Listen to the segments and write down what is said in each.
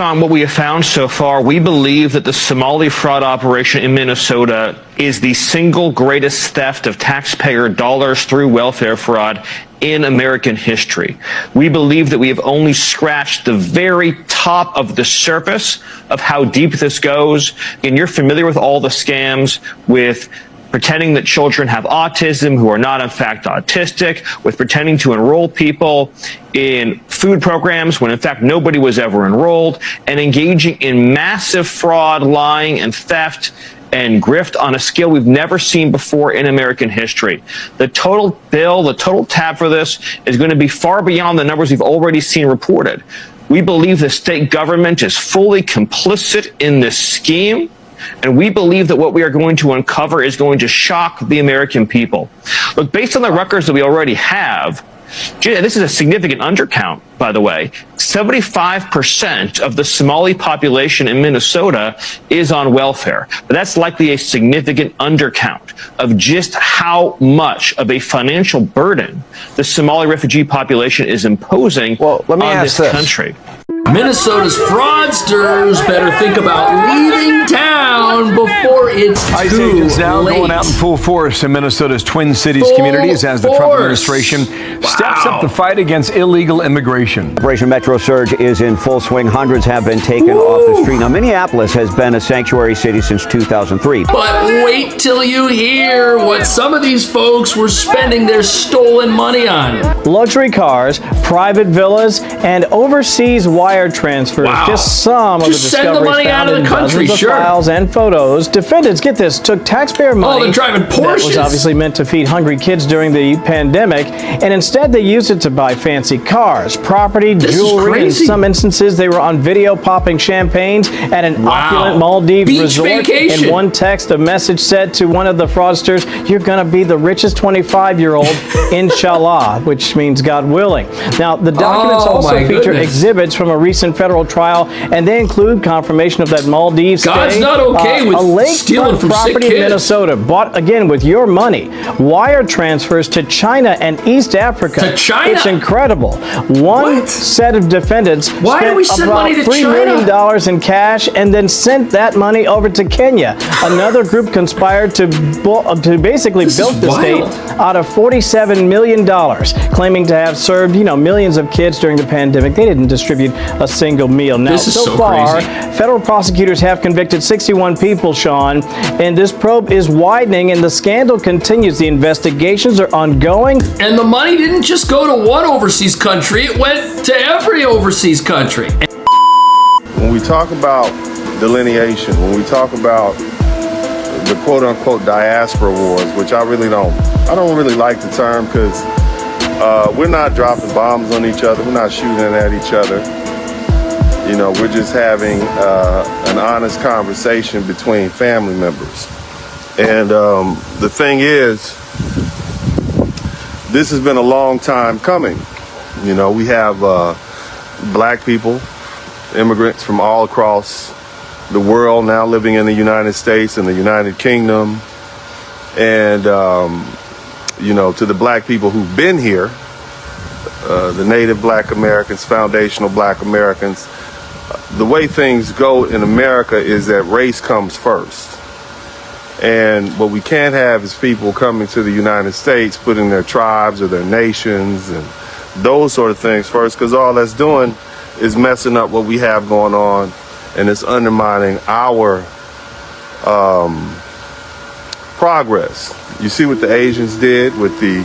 On what we have found so far, we believe that the Somali fraud operation in Minnesota is the single greatest theft of taxpayer dollars through welfare fraud in American history. We believe that we have only scratched the very top of the surface of how deep this goes. And you're familiar with all the scams with pretending that children have autism who are not in fact autistic, with pretending to enroll people in food programs when in fact nobody was ever enrolled, and engaging in massive fraud, lying, and theft and grift on a scale we've never seen before in American history. The total bill, the total tab for this is going to be far beyond the numbers we've already seen reported. We believe the state government is fully complicit in this scheme. And we believe that what we are going to uncover is going to shock the American people. Look, based on the records that we already have, this is a significant undercount, by the way. 75% of the Somali population in Minnesota is on welfare. But that's likely a significant undercount of just how much of a financial burden the Somali refugee population is imposing on this country. Minnesota's fraudsters better think about leaving town before it's ICE too agents now late. going out in full force in Minnesota's Twin Cities communities as the Trump administration steps up the fight against illegal immigration. Operation Metro Surge is in full swing. Hundreds have been taken off the street. Now, Minneapolis has been a sanctuary city since 2003. But wait till you hear what some of these folks were spending their stolen money on. Luxury cars, private villas, and overseas wire transfers. Wow. Just some of the Just send the discoveries money found out of in the country, dozens of sure. files and photos. Defendants, get this, took taxpayer money they're driving that was Porsches. obviously meant to feed hungry kids during the pandemic, and instead they used it to buy fancy cars, property, This is jewelry. In crazy. some instances, they were on video popping champagnes at an opulent Maldives Beach resort. vacation. In one text, a message said to one of the fraudsters, "You're going to be the richest 25-year-old, inshallah," which means God willing. Now, the documents Oh, also my feature goodness. exhibits from a recent federal trial, and they include confirmation of that Maldives God's stay. not okay with a stealing lakefront from sick property in kids. Minnesota, bought again with your money. Wire transfers to China and East Africa. To China? It's incredible. One set of defendants Why do spent we send about money to $3 China? million in cash and then sent that money over to Kenya. Another group conspired to basically This build is the wild. state out of $47 million, claiming to have served, millions of kids during the pandemic. They didn't distribute a single meal. Now, This is so so far, crazy. federal prosecutors have convicted 61 people, Sean, and this probe is widening and the scandal continues. The investigations are ongoing. And the money didn't just go to one overseas country, it went to every overseas country. When we talk about delineation, when we talk about the quote-unquote diaspora wars, which I don't really like the term because we're not dropping bombs on each other. We're not shooting at each other. We're just having an honest conversation between family members. And the thing is, this has been a long time coming. We have black people, immigrants from all across the world now living in the United States and the United Kingdom. And, to the black people who've been here, the native black Americans, foundational black Americans, the way things go in America is that race comes first. And what we can't have is people coming to the United States, putting their tribes or their nations and those sort of things first, because all that's doing is messing up what we have going on, and it's undermining our progress. You see what the Asians did with the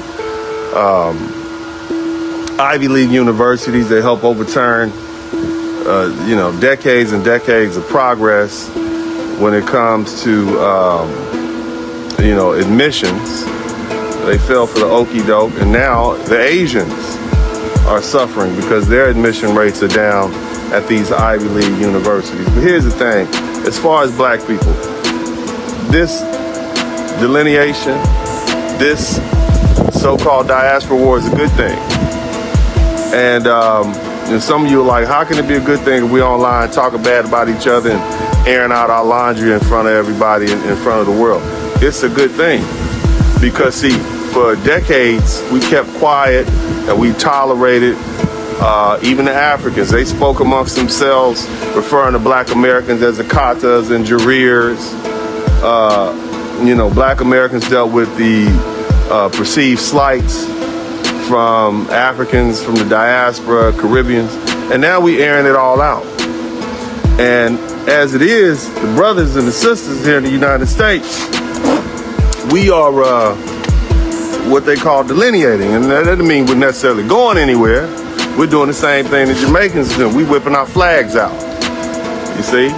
Ivy League universities. They help overturn, decades and decades of progress when it comes to, admissions. They fell for the okie doke, and now the Asians are suffering because their admission rates are down at these Ivy League universities. But here's the thing, as far as black people, this delineation, this so-called diaspora war is a good thing. And some of you are like, how can it be a good thing if we online talking bad about each other and airing out our laundry in front of everybody in front of the world? It's a good thing because, see, for decades we kept quiet and we tolerated even the Africans, they spoke amongst themselves, referring to black Americans as the Katas and Jarirs. Black Americans dealt with the perceived slights from Africans, from the diaspora, Caribbeans, and now we airing it all out. And as it is, the brothers and the sisters here in the United States, we are what they call delineating, and that doesn't mean we're necessarily going anywhere. We're doing the same thing the Jamaicans do. We whipping our flags out. You see?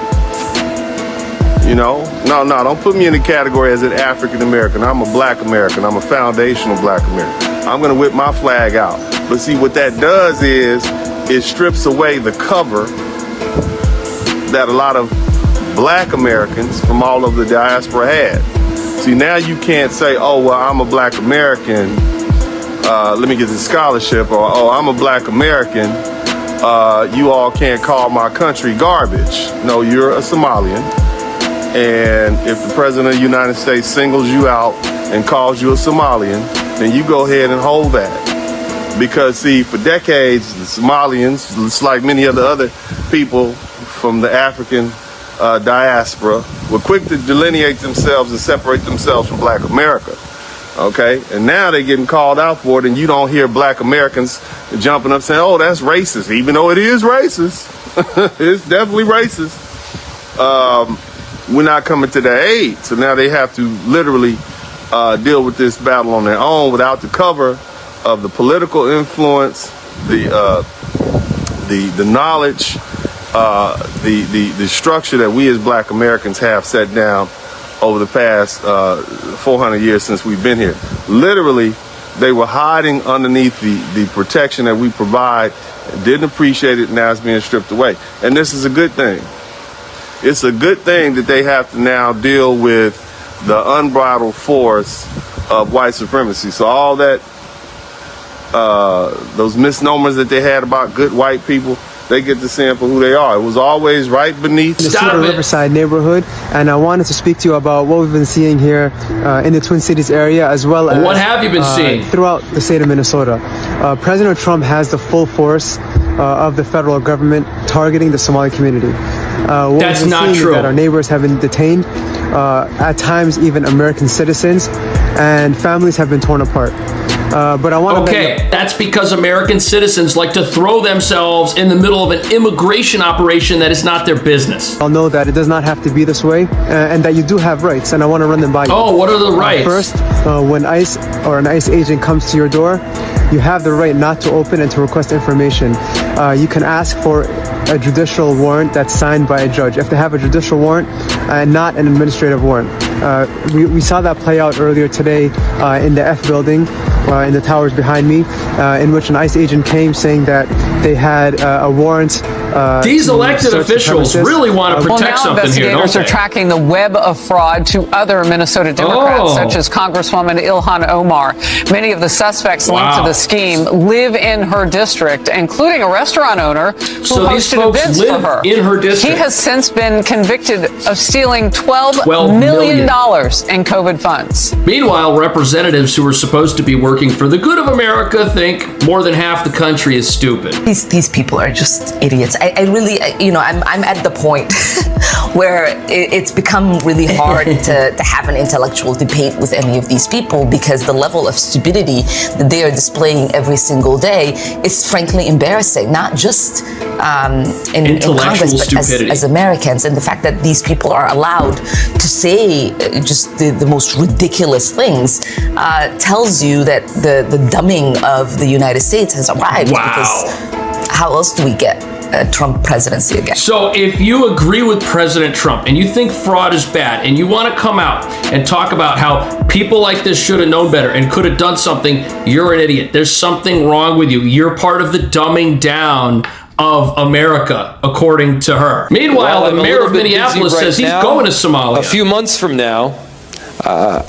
No, don't put me in the category as an African American. I'm a black American. I'm a foundational black American. I'm gonna whip my flag out. But see, what that does is it strips away the cover that a lot of black Americans from all over the diaspora had. See, now you can't say, oh, well, I'm a black American, let me get the scholarship, or, oh, I'm a black American, you all can't call my country garbage. No, you're a Somalian. And if the President of the United States singles you out and calls you a Somalian, then you go ahead and hold that. Because, see, for decades, the Somalians, just like many of the other people from the African diaspora, were quick to delineate themselves and separate themselves from black America. Okay? And now they're getting called out for it, and you don't hear black Americans jumping up saying, oh, that's racist, even though it is racist. It's definitely racist. We're not coming to their aid. So now they have to literally deal with this battle on their own without the cover of the political influence, the knowledge, the structure that we as black Americans have set down over the past 400 years since we've been here. Literally, they were hiding underneath the protection that we provide, didn't appreciate it, now it's being stripped away. And this is a good thing. It's a good thing that they have to now deal with the unbridled force of white supremacy. So all that, those misnomers that they had about good white people, they get to sample who they are. It was always right beneath the Riverside neighborhood, and I wanted to speak to you about what we've been seeing here in the Twin Cities area, as well as what have you been seeing throughout the state of Minnesota. President Trump has the full force of the federal government targeting the Somali community. That's not true. That our neighbors have been detained, at times even American citizens, and families have been torn apart. But I want to. Okay, that's because American citizens like to throw themselves in the middle of an immigration operation that is not their business. I'll know that it does not have to be this way, and that you do have rights, and I want to run them by you. Oh, what are the rights? First, when ICE or an ICE agent comes to your door, you have the right not to open and to request information. You can ask for a judicial warrant that's signed by a judge. You have to have a judicial warrant and not an administrative warrant. We saw that play out earlier today in the F building, in the towers behind me, in which an ICE agent came saying that they had a warrant. These elected officials really want to protect something here, don't they? Investigators are tracking the web of fraud to other Minnesota Democrats, such as Congresswoman Ilhan Omar. Many of the suspects linked to the scheme live in her district, including a restaurant owner who hosted events for her. In her district. He has since been convicted of stealing $12 million in COVID funds. Meanwhile, representatives who are supposed to be working for the good of America think more than half the country is stupid. These people are just idiots. I really, I'm at the point where it's become really hard to have an intellectual debate with any of these people, because the level of stupidity that they are displaying every single day is frankly embarrassing, not just in Congress, but as Americans. And the fact that these people are allowed to say just the most ridiculous things tells you that the dumbing of the United States has arrived. Wow. Because how else do we get a Trump presidency again? So if you agree with President Trump and you think fraud is bad and you want to come out and talk about how people like this should have known better and could have done something, you're an idiot. There's something wrong with you. You're part of the dumbing down of America, according to her. Meanwhile, the mayor of Minneapolis says he's going to Somalia. A few months from now,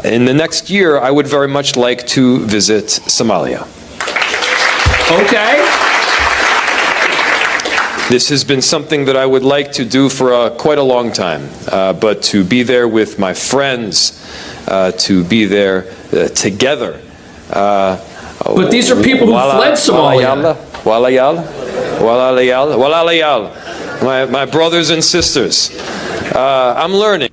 in the next year, I would very much like to visit Somalia. Okay. This has been something that I would like to do for quite a long time, but to be there with my friends, to be there together, But these are people who fled Somalia. My brothers and sisters, I'm learning.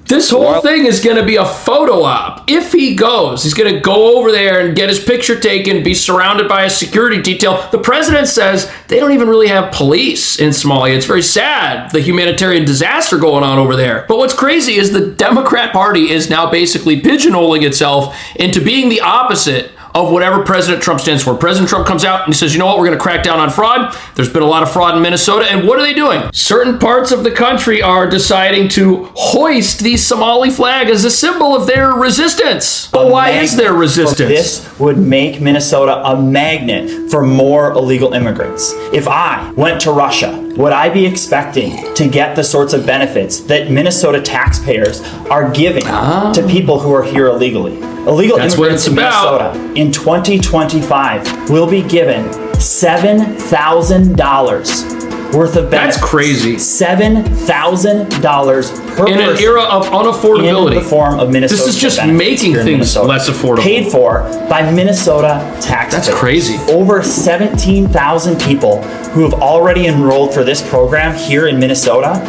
This whole thing is going to be a photo op. If he goes, he's going to go over there and get his picture taken, be surrounded by a security detail. The president says they don't even really have police in Somalia. It's very sad, the humanitarian disaster going on over there. But what's crazy is the Democrat Party is now basically pigeonholing itself into being the opposite of whatever President Trump stands for. President Trump comes out and he says, you know what, we're going to crack down on fraud. There's been a lot of fraud in Minnesota. And what are they doing? Certain parts of the country are deciding to hoist the Somali flag as a symbol of their resistance. But why is there resistance? This would make Minnesota a magnet for more illegal immigrants. If I went to Russia, would I be expecting to get the sorts of benefits that Minnesota taxpayers are giving to people who are here illegally? Illegal immigrants in Minnesota in 2025 will be given $7,000 worth of benefits. That's crazy. $7,000 per in person an era of unaffordability. in the form of Minnesota. This is just making things less affordable. Paid for by Minnesota taxpayers. That's crazy. Over 17,000 people who have already enrolled for this program here in Minnesota.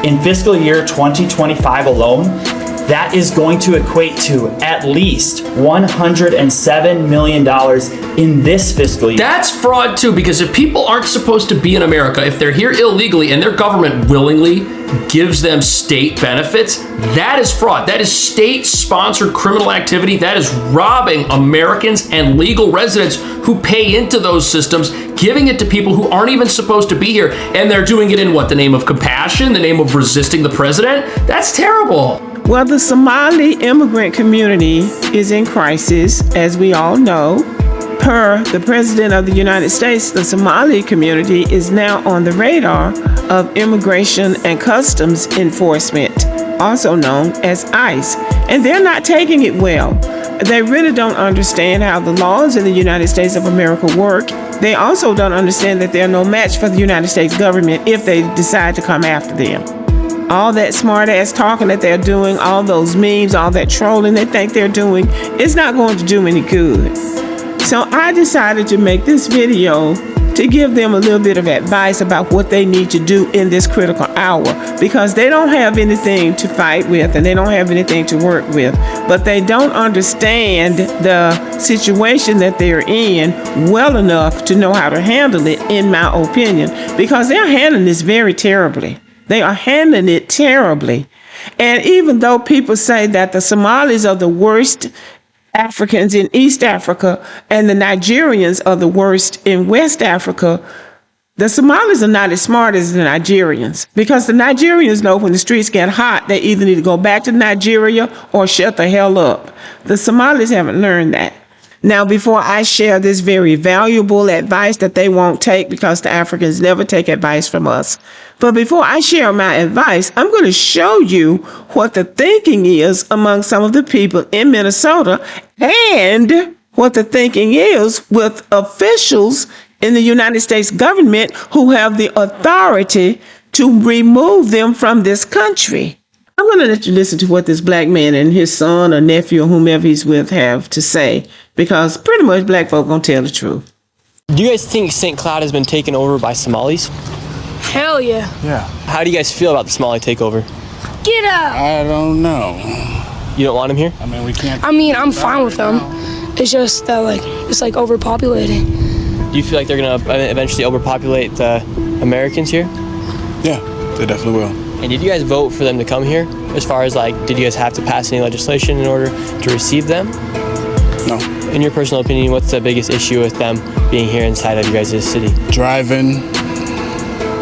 In fiscal year 2025 alone, that is going to equate to at least $107 million in this fiscal year. That's fraud too, because if people aren't supposed to be in America, if they're here illegally and their government willingly gives them state benefits, that is fraud. That is state-sponsored criminal activity. That is robbing Americans and legal residents who pay into those systems, giving it to people who aren't even supposed to be here. And they're doing it in what? The name of compassion? The name of resisting the president? That's terrible. Well, the Somali immigrant community is in crisis, as we all know. Per the President of the United States, the Somali community is now on the radar of Immigration and Customs Enforcement, also known as ICE. And they're not taking it well. They really don't understand how the laws in the United States of America work. They also don't understand that they're no match for the United States government if they decide to come after them. All that smart ass talking that they're doing, all those memes, all that trolling they think they're doing, it's not going to do any good. So I decided to make this video to give them a little bit of advice about what they need to do in this critical hour, because they don't have anything to fight with and they don't have anything to work with, but they don't understand the situation that they're in well enough to know how to handle it, in my opinion, because they're handling this very terribly. They are handling it terribly. And even though people say that the Somalis are the worst Africans in East Africa and the Nigerians are the worst in West Africa, the Somalis are not as smart as the Nigerians, because the Nigerians know when the streets get hot, they either need to go back to Nigeria or shut the hell up. The Somalis haven't learned that. Now, before I share this very valuable advice that they won't take, because the Africans never take advice from us, but before I share my advice, I'm going to show you what the thinking is among some of the people in Minnesota and what the thinking is with officials in the United States government who have the authority to remove them from this country. I'm going to let you listen to what this black man and his son or nephew or whomever he's with have to say, because pretty much black folk gonna tell the truth. Do you guys think St. Cloud has been taken over by Somalis? Hell yeah. Yeah. How do you guys feel about the Somali takeover? Get out. I don't know. You don't want him here? I mean, we can't. I mean, I'm fine with them. It's just that it's overpopulated. Do you feel like they're gonna eventually overpopulate the Americans here? Yeah, they definitely will. And did you guys vote for them to come here? As far as did you guys have to pass any legislation in order to receive them? No. In your personal opinion, what's the biggest issue with them being here inside of you guys' city? Driving.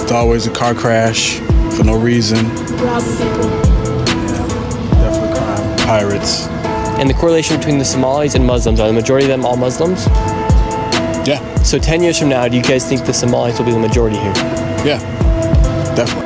It's always a car crash for no reason. Robbing people. Yeah, definitely crime. Pirates. And the correlation between the Somalis and Muslims, are the majority of them all Muslims? Yeah. So 10 years from now, do you guys think the Somalis will be the majority here? Yeah, definitely.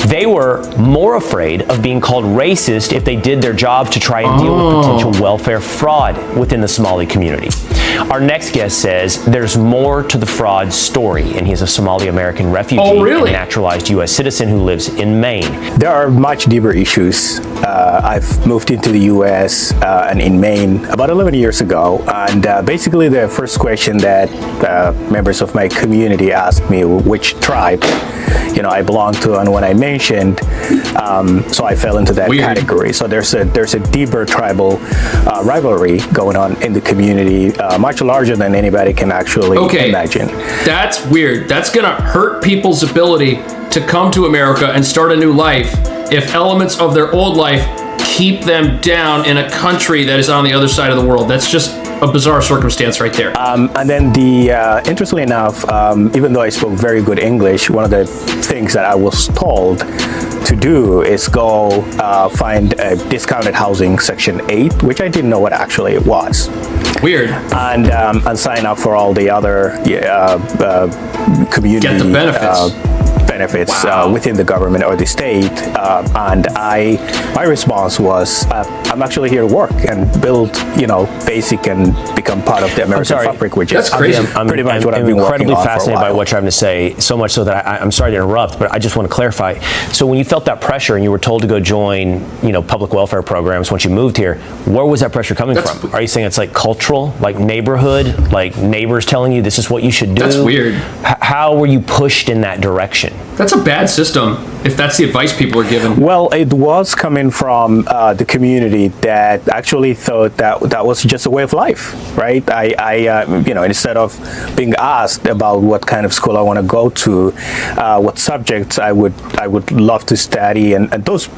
They were more afraid of being called racist if they did their job to try and deal with potential welfare fraud within the Somali community. Our next guest says there's more to the fraud story, and he's a Somali-American refugee and naturalized U.S. citizen who lives in Maine. There are much deeper issues. I've moved into the U.S. And in Maine about 11 years ago, and basically the first question that members of my community asked me which tribe, I belong to, and when I mentioned, so I fell into that category. So there's a deeper tribal rivalry going on in the community, much larger than anybody can actually imagine. That's weird. That's gonna hurt people's ability to come to America and start a new life if elements of their old life keep them down in a country that is on the other side of the world. That's just a bizarre circumstance right there. And then interestingly enough, even though I spoke very good English, one of the things that I was told to do is go find a discounted housing section 8, which I didn't know what actually it was. Weird. And sign up for all the other community get the benefits within the government or the state. And my response was, I'm actually here to work and build, basic and become part of the American fabric, which is pretty much what I've been working on for a while. I'm incredibly fascinated by what you're having to say, so much so that I'm sorry to interrupt, but I just want to clarify. So when you felt that pressure and you were told to go join, public welfare programs once you moved here, where was that pressure coming from? Are you saying it's like cultural, like neighborhood, like neighbors telling you this is what you should do? That's weird. How were you pushed in that direction? That's a bad system, if that's the advice people are given. Well, it was coming from the community that actually thought that was just a way of life, right? I instead of being asked about what kind of school I want to go to, what subjects I would love to study, and those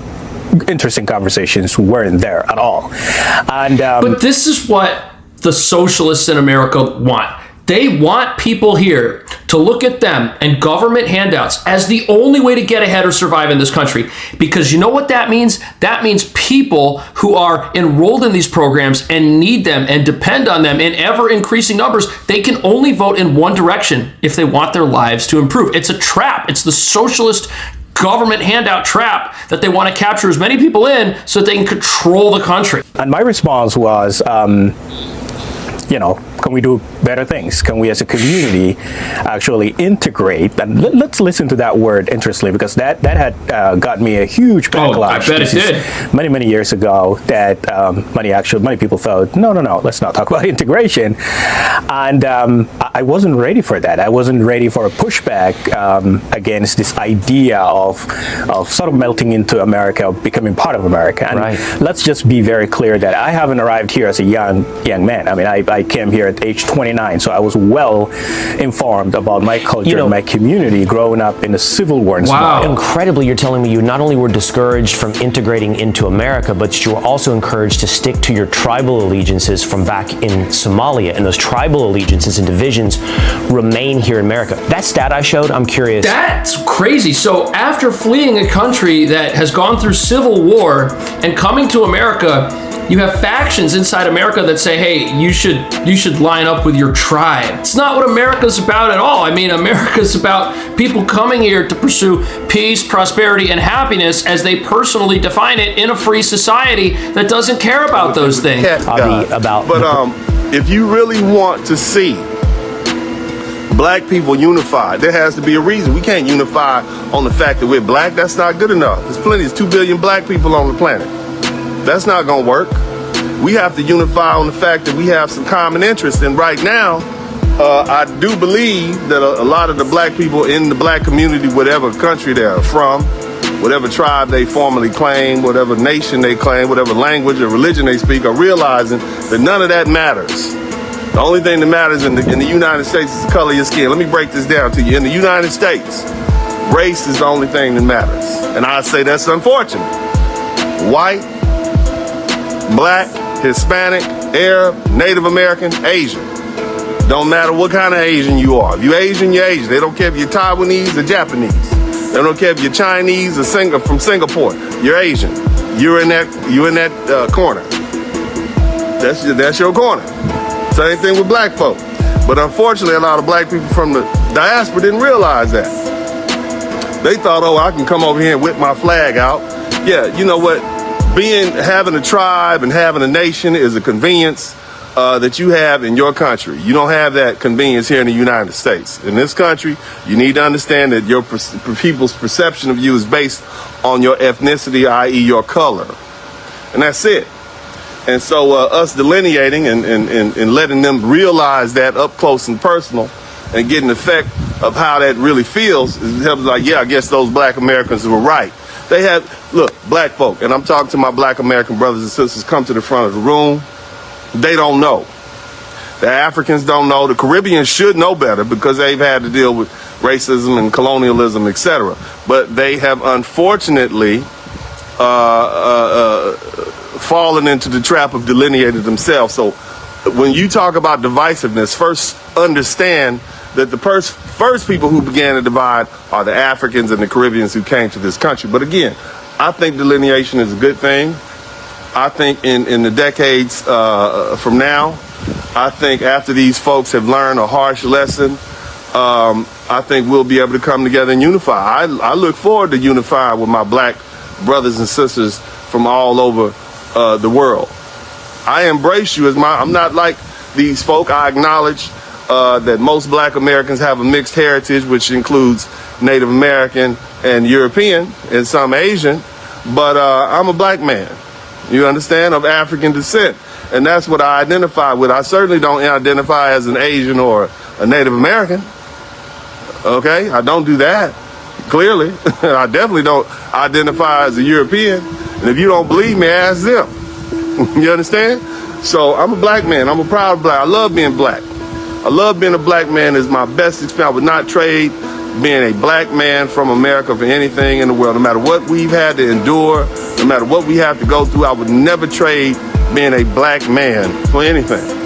interesting conversations weren't there at all. And but this is what the socialists in America want. They want people here to look at them and government handouts as the only way to get ahead or survive in this country. Because you know what that means? That means people who are enrolled in these programs and need them and depend on them in ever increasing numbers, they can only vote in one direction if they want their lives to improve. It's a trap. It's the socialist government handout trap that they want to capture as many people in so that they can control the country. And my response was, can we do better things? Can we as a community actually integrate? And let's listen to that word, interestingly, because that had got me a huge backlash. I bet it did. Many years ago that many people thought, no, let's not talk about integration. And I wasn't ready for that. I wasn't ready for a pushback against this idea of sort of melting into America, becoming part of America. And let's just be very clear that I haven't arrived here as a young man. I mean, I came here at age 29, so I was well informed about my culture and my community growing up in a civil war. Wow. Incredibly, you're telling me you not only were discouraged from integrating into America, but you were also encouraged to stick to your tribal allegiances from back in Somalia, and those tribal allegiances and divisions remain here in America. That stat I showed, I'm curious. That's crazy. So after fleeing a country that has gone through civil war and coming to America, you have factions inside America that say, hey, you should line up with your tribe. It's not what America's about at all. I mean, America's about people coming here to pursue peace, prosperity, and happiness as they personally define it in a free society that doesn't care about those things. But if you really want to see black people unified, there has to be a reason. We can't unify on the fact that we're black. That's not good enough. There's 2 billion black people on the planet. That's not going to work. We have to unify on the fact that we have some common interests. And right now, I do believe that a lot of the black people in the black community, whatever country they're from, whatever tribe they formally claim, whatever nation they claim, whatever language or religion they speak, are realizing that none of that matters. The only thing that matters in the United States is the color of your skin. Let me break this down to you. In the United States, race is the only thing that matters. And I say that's unfortunate. White, black, Hispanic, Arab, Native American, Asian. Don't matter what kind of Asian you are. If you're Asian, you're Asian. They don't care if you're Taiwanese or Japanese. They don't care if you're Chinese or from Singapore. You're Asian. You're in that corner. That's your corner. Same thing with black folk. But unfortunately, a lot of black people from the diaspora didn't realize that. They thought, I can come over here and whip my flag out. Yeah, you know what? Having a tribe and having a nation is a convenience. that you have in your country. You don't have that convenience here in the United States. In this country, you need to understand that your people's perception of you is based on your ethnicity, i.e. your color. And that's it. And so us delineating and letting them realize that up close and personal and getting the effect of how that really feels is like, yeah, I guess those black Americans were right. They have, look, black folk, and I'm talking to my black American brothers and sisters, come to the front of the room. They don't know. The Africans don't know. The Caribbeans should know better because they've had to deal with racism and colonialism, etc. But they have unfortunately fallen into the trap of delineating themselves. So when you talk about divisiveness, first understand that the first people who began to divide are the Africans and the Caribbeans who came to this country. But again, I think delineation is a good thing. I think in the decades from now, I think after these folks have learned a harsh lesson, I think we'll be able to come together and unify. I look forward to unifying with my black brothers and sisters from all over the world. I embrace you as I'm not like these folk. I acknowledge that most black Americans have a mixed heritage, which includes Native American and European and some Asian, but I'm a black man. You understand? Of African descent. And that's what I identify with. I certainly don't identify as an Asian or a Native American. Okay? I don't do that. Clearly. I definitely don't identify as a European. And if you don't believe me, ask them. You understand? So I'm a black man. I'm a proud black. I love being black. I love being a black man. Is my best experience. I would not trade being a black man from America for anything in the world. No matter what we've had to endure, no matter what we have to go through, I would never trade being a black man for anything.